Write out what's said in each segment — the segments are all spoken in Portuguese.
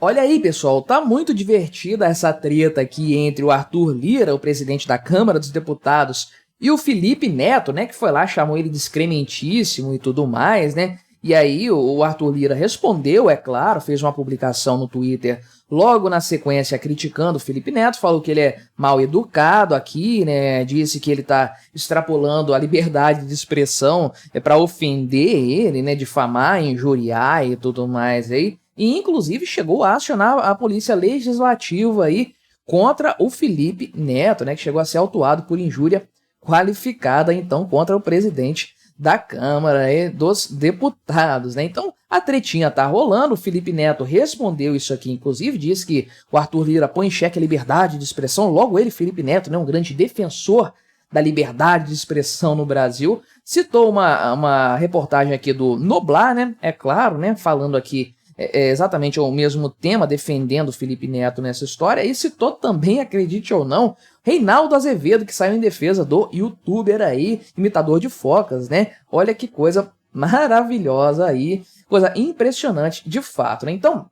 Olha aí, pessoal, tá muito divertida essa treta aqui entre o Arthur Lira, o presidente da Câmara dos Deputados, e o Felipe Neto, né, que foi lá, chamou ele de excrementíssimo e tudo mais, né? E aí o Arthur Lira respondeu, é claro, fez uma publicação no Twitter logo na sequência criticando o Felipe Neto, falou que ele é mal educado aqui, né? Disse que ele tá extrapolando a liberdade de expressão para ofender ele, né, difamar, injuriar e tudo mais aí. E inclusive chegou a acionar a polícia legislativa aí contra o Felipe Neto, né, que chegou a ser autuado por injúria qualificada então contra o presidente da Câmara dos Deputados, né? Então a tretinha tá rolando, o Felipe Neto respondeu isso aqui, inclusive disse que o Arthur Lira põe em xeque a liberdade de expressão, logo ele, Felipe Neto, né, um grande defensor da liberdade de expressão no Brasil, citou uma reportagem aqui do Noblar, né, é claro, né, falando aqui exatamente o mesmo tema, defendendo o Felipe Neto nessa história, e citou também, acredite ou não, Reinaldo Azevedo, que saiu em defesa do youtuber aí, imitador de focas, né? Olha que coisa maravilhosa aí, coisa impressionante de fato, né? Então,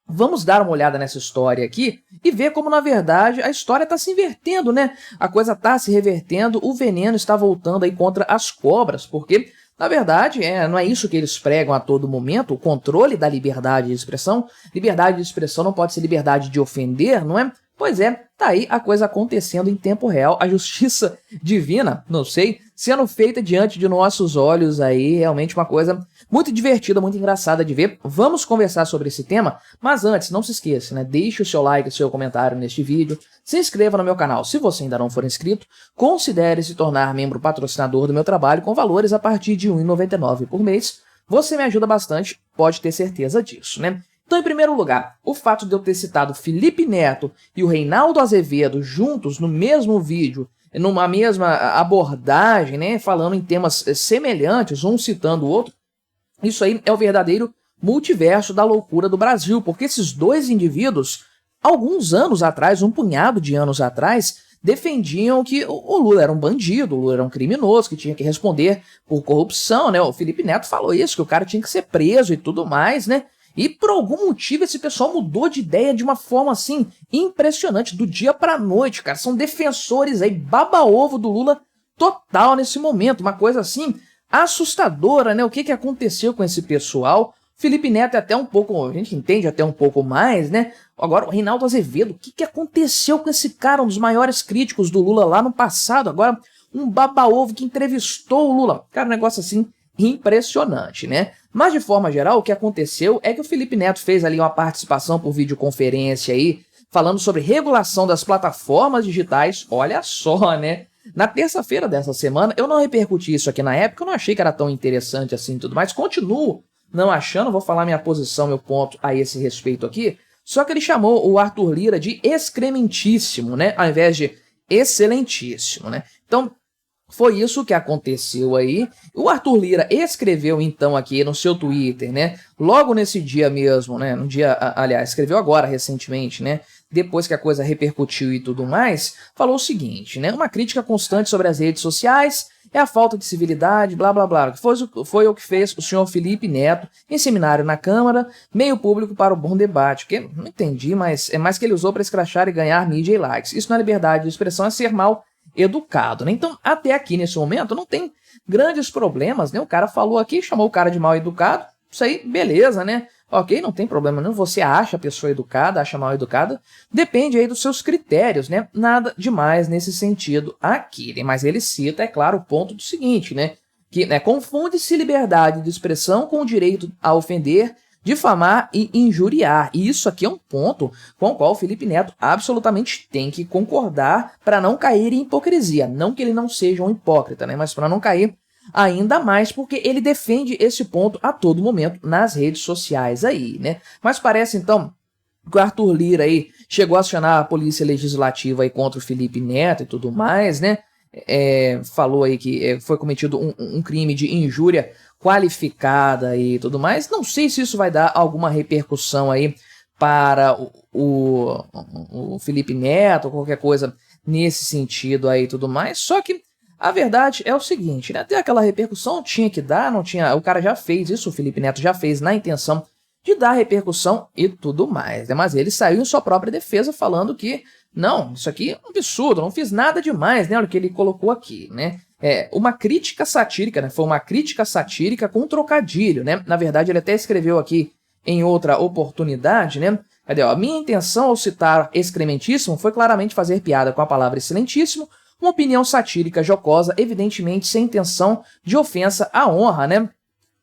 vamos dar uma olhada nessa história aqui e ver como, na verdade, a história está se invertendo, né? A coisa está se revertendo, o veneno está voltando aí contra as cobras, porque, na verdade, não é isso que eles pregam a todo momento, o controle da liberdade de expressão. Liberdade de expressão não pode ser liberdade de ofender, não é? Pois é, tá aí a coisa acontecendo em tempo real, a justiça divina, não sei, sendo feita diante de nossos olhos aí, realmente uma coisa muito divertida, muito engraçada de ver. Vamos conversar sobre esse tema, mas antes, não se esqueça, né? Deixe o seu like, o seu comentário neste vídeo, se inscreva no meu canal se você ainda não for inscrito, considere se tornar membro patrocinador do meu trabalho com valores a partir de R$ 1,99 por mês. Você me ajuda bastante, pode ter certeza disso, né? Então, em primeiro lugar, o fato de eu ter citado Felipe Neto e o Reinaldo Azevedo juntos no mesmo vídeo, numa mesma abordagem, né, falando em temas semelhantes, um citando o outro, isso aí é o verdadeiro multiverso da loucura do Brasil, porque esses dois indivíduos, alguns anos atrás, um punhado de anos atrás, defendiam que o Lula era um bandido, o Lula era um criminoso, que tinha que responder por corrupção, né? O Felipe Neto falou isso, que o cara tinha que ser preso e tudo mais, né? E por algum motivo esse pessoal mudou de ideia de uma forma assim impressionante, do dia pra noite, cara. São defensores aí, baba-ovo do Lula total nesse momento, uma coisa assim assustadora, né? O que aconteceu com esse pessoal? Felipe Neto é até um pouco, a gente entende até um pouco mais, né? Agora o Reinaldo Azevedo, o que aconteceu com esse cara, um dos maiores críticos do Lula lá no passado, agora um baba-ovo que entrevistou o Lula. Cara, um negócio assim impressionante, né? Mas, de forma geral, o que aconteceu é que o Felipe Neto fez ali uma participação por videoconferência aí, falando sobre regulação das plataformas digitais, olha só, né? Na terça-feira dessa semana, eu não repercuti isso aqui na época, eu não achei que era tão interessante assim e tudo mais, continuo não achando, vou falar minha posição, meu ponto a esse respeito aqui, só que ele chamou o Arthur Lira de excrementíssimo, né? Ao invés de excelentíssimo, né? Então, foi isso que aconteceu aí. O Arthur Lira escreveu então aqui no seu Twitter, né? Logo nesse dia mesmo, né? No dia, aliás, escreveu agora recentemente, né? Depois que a coisa repercutiu e tudo mais, falou o seguinte, né? Uma crítica constante sobre as redes sociais é a falta de civilidade, blá blá blá. Foi o que fez o senhor Felipe Neto em seminário na Câmara, meio público para o bom debate. Que não entendi, mas é mais que ele usou para escrachar e ganhar mídia e likes. Isso não é liberdade de expressão, é ser mal educado, né? Então, até aqui nesse momento, não tem grandes problemas, né? O cara falou aqui, chamou o cara de mal educado, isso aí, beleza, né? Ok, não tem problema nenhum, você acha a pessoa educada, acha mal educada, depende aí dos seus critérios, né? Nada demais nesse sentido aqui, né? Mas ele cita, é claro, o ponto do seguinte, né? Que confunde-se liberdade de expressão com o direito a ofender, difamar e injuriar. E isso aqui é um ponto com o qual o Felipe Neto absolutamente tem que concordar para não cair em hipocrisia. Não que ele não seja um hipócrita, né? Mas para não cair ainda mais, porque ele defende esse ponto a todo momento nas redes sociais aí, né? Mas parece, então, que o Arthur Lira aí chegou a acionar a polícia legislativa aí contra o Felipe Neto e tudo mais, né? Falou aí que foi cometido um crime de injúria qualificada e tudo mais. Não sei se isso vai dar alguma repercussão aí para o Felipe Neto ou qualquer coisa nesse sentido aí e tudo mais. Só que a verdade é o seguinte, né? Até aquela repercussão tinha que dar, não tinha. O cara já fez isso, o Felipe Neto já fez na intenção de dar repercussão e tudo mais, né? Mas ele saiu em sua própria defesa falando que não, isso aqui é um absurdo, não fiz nada demais, né? Olha o que ele colocou aqui, né? Uma crítica satírica, né? Foi uma crítica satírica com trocadilho, né? Na verdade, ele até escreveu aqui em outra oportunidade, né? Cadê? Ó? Minha intenção ao citar excrementíssimo foi claramente fazer piada com a palavra excelentíssimo, uma opinião satírica jocosa, evidentemente sem intenção de ofensa à honra, né?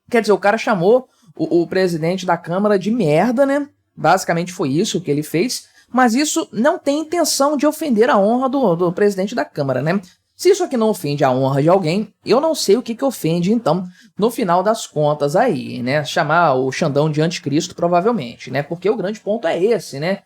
Quer dizer, o cara chamou o presidente da Câmara de merda, né? Basicamente foi isso que ele fez, mas isso não tem intenção de ofender a honra do presidente da Câmara, né? Se isso aqui não ofende a honra de alguém, eu não sei o que ofende, então, no final das contas aí, né? Chamar o Xandão de anticristo, provavelmente, né? Porque o grande ponto é esse, né?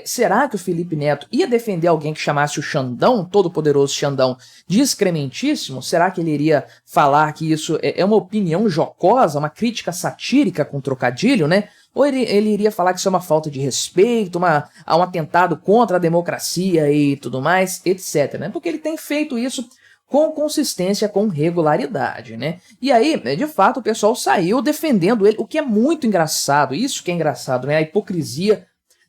Será que o Felipe Neto ia defender alguém que chamasse o Xandão, todo-poderoso Xandão, de excrementíssimo? Será que ele iria falar que isso é uma opinião jocosa, uma crítica satírica com trocadilho, né? Ou ele iria falar que isso é uma falta de respeito, um atentado contra a democracia e tudo mais, etc, né? Porque ele tem feito isso com consistência, com regularidade, né? E aí, de fato, o pessoal saiu defendendo ele, o que é muito engraçado, isso que é engraçado, né? A hipocrisia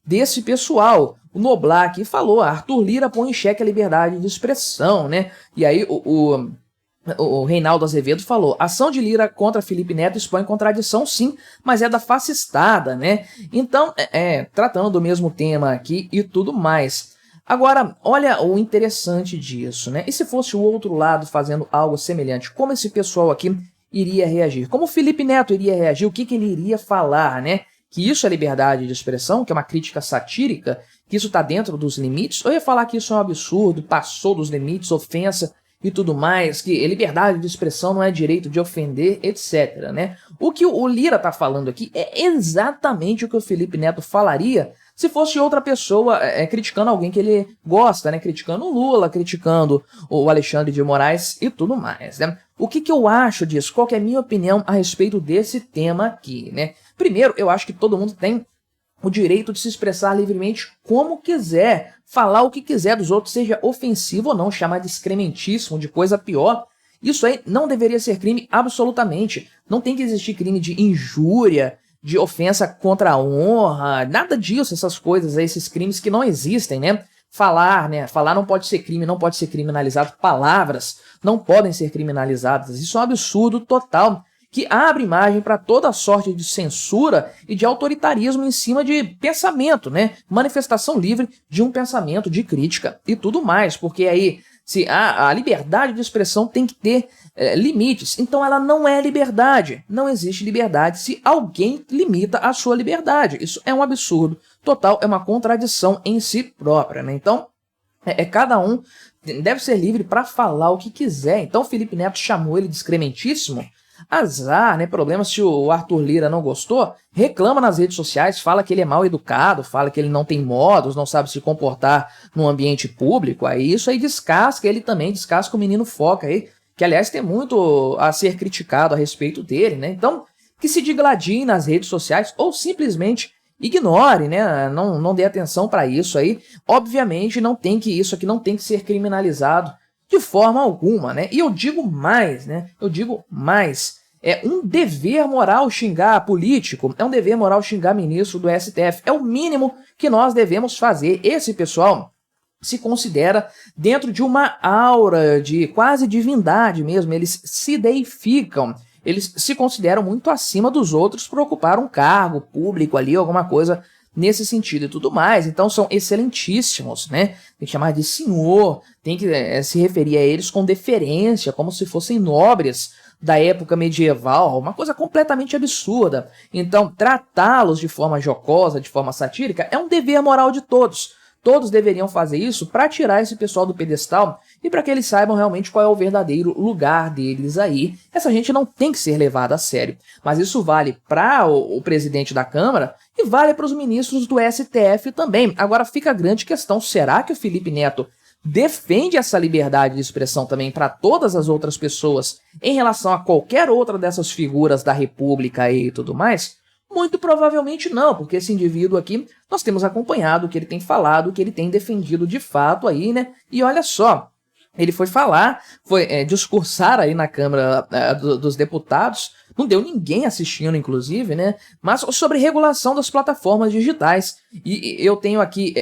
desse pessoal. O Noblar aqui falou, Arthur Lira põe em xeque a liberdade de expressão, né? E aí o Reinaldo Azevedo falou, ação de Lira contra Felipe Neto expõe contradição sim, mas é da fascistada, né? Então, tratando do mesmo tema aqui e tudo mais. Agora, olha o interessante disso, né? E se fosse o outro lado fazendo algo semelhante, como esse pessoal aqui iria reagir? Como o Felipe Neto iria reagir? O que ele iria falar, né? Que isso é liberdade de expressão, que é uma crítica satírica, que isso está dentro dos limites, ou ia falar que isso é um absurdo, passou dos limites, ofensa e tudo mais, que liberdade de expressão não é direito de ofender, etc, né? O que o Lira está falando aqui é exatamente o que o Felipe Neto falaria se fosse outra pessoa criticando alguém que ele gosta, né? Criticando o Lula, criticando o Alexandre de Moraes e tudo mais, né? O que eu acho disso? Qual que é a minha opinião a respeito desse tema aqui, né? Primeiro, eu acho que todo mundo tem o direito de se expressar livremente como quiser, falar o que quiser dos outros, seja ofensivo ou não, chamar de excrementíssimo, de coisa pior. Isso aí não deveria ser crime absolutamente. Não tem que existir crime de injúria, de ofensa contra a honra, nada disso, essas coisas aí, esses crimes que não existem, né? Falar, né? Falar não pode ser crime, não pode ser criminalizado. Palavras não podem ser criminalizadas. Isso é um absurdo total, que abre margem para toda sorte de censura e de autoritarismo em cima de pensamento, né? Manifestação livre de um pensamento, de crítica e tudo mais, porque aí se a liberdade de expressão tem que ter limites, então ela não é liberdade. Não existe liberdade se alguém limita a sua liberdade. Isso é um absurdo total, é uma contradição em si própria, né? Então, cada um deve ser livre para falar o que quiser. Então, Felipe Neto chamou ele de excrementíssimo. Azar, né? Problema se o Arthur Lira não gostou, reclama nas redes sociais, fala que ele é mal educado, fala que ele não tem modos, não sabe se comportar no ambiente público, aí isso aí descasca ele também, descasca o menino Foca aí, que aliás tem muito a ser criticado a respeito dele, né? Então, que se digladie nas redes sociais ou simplesmente ignore, né? Não dê atenção para isso aí. Obviamente isso aqui não tem que ser criminalizado de forma alguma, né? E eu digo mais, né? Eu digo mais. É um dever moral xingar político, é um dever moral xingar ministro do STF. É o mínimo que nós devemos fazer. Esse pessoal se considera dentro de uma aura de quase divindade mesmo. Eles se deificam. Eles se consideram muito acima dos outros por ocupar um cargo público ali, alguma coisa nesse sentido e tudo mais. Então são excelentíssimos, né? Tem que chamar de senhor, tem que se referir a eles com deferência, como se fossem nobres da época medieval, uma coisa completamente absurda. Então tratá-los de forma jocosa, de forma satírica, é um dever moral de todos. Todos deveriam fazer isso para tirar esse pessoal do pedestal e para que eles saibam realmente qual é o verdadeiro lugar deles aí. Essa gente não tem que ser levada a sério. Mas isso vale para o presidente da Câmara e vale para os ministros do STF também. Agora fica a grande questão, será que o Felipe Neto defende essa liberdade de expressão também para todas as outras pessoas em relação a qualquer outra dessas figuras da República e tudo mais? Muito provavelmente não, porque esse indivíduo aqui, nós temos acompanhado o que ele tem falado, o que ele tem defendido de fato aí, né? E olha só, ele foi falar, foi discursar aí na Câmara dos Deputados, não deu ninguém assistindo, inclusive, né? Mas sobre regulação das plataformas digitais. E eu tenho aqui,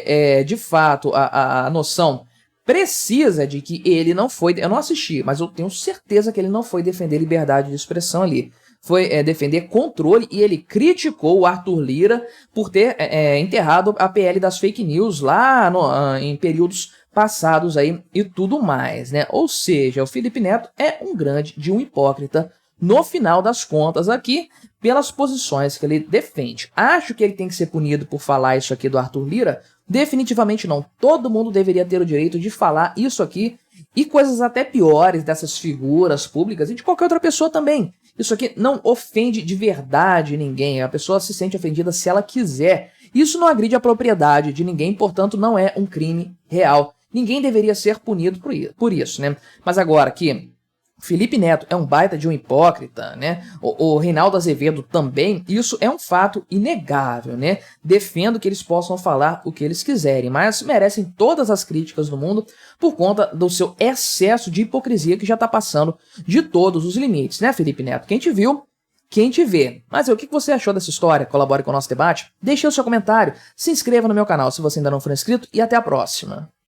de fato, a noção precisa de que ele não foi... Eu não assisti, mas eu tenho certeza que ele não foi defender liberdade de expressão ali. Foi defender controle, e ele criticou o Arthur Lira por ter enterrado a PL das fake news lá em períodos passados aí e tudo mais, né? Ou seja, o Felipe Neto é um hipócrita no final das contas aqui, pelas posições que ele defende. Acho que ele tem que ser punido por falar isso aqui do Arthur Lira? Definitivamente não. Todo mundo deveria ter o direito de falar isso aqui e coisas até piores dessas figuras públicas e de qualquer outra pessoa também. Isso aqui não ofende de verdade ninguém, a pessoa se sente ofendida se ela quiser. Isso não agride a propriedade de ninguém, portanto não é um crime real. Ninguém deveria ser punido por isso, né? Mas agora aqui, Felipe Neto é um baita de um hipócrita, né? O Reinaldo Azevedo também, isso é um fato inegável, né? Defendo que eles possam falar o que eles quiserem, mas merecem todas as críticas do mundo por conta do seu excesso de hipocrisia que já tá passando de todos os limites, né, Felipe Neto? Quem te viu, quem te vê. Mas o que você achou dessa história? Colabore com o nosso debate? Deixe o seu comentário, se inscreva no meu canal se você ainda não for inscrito e até a próxima.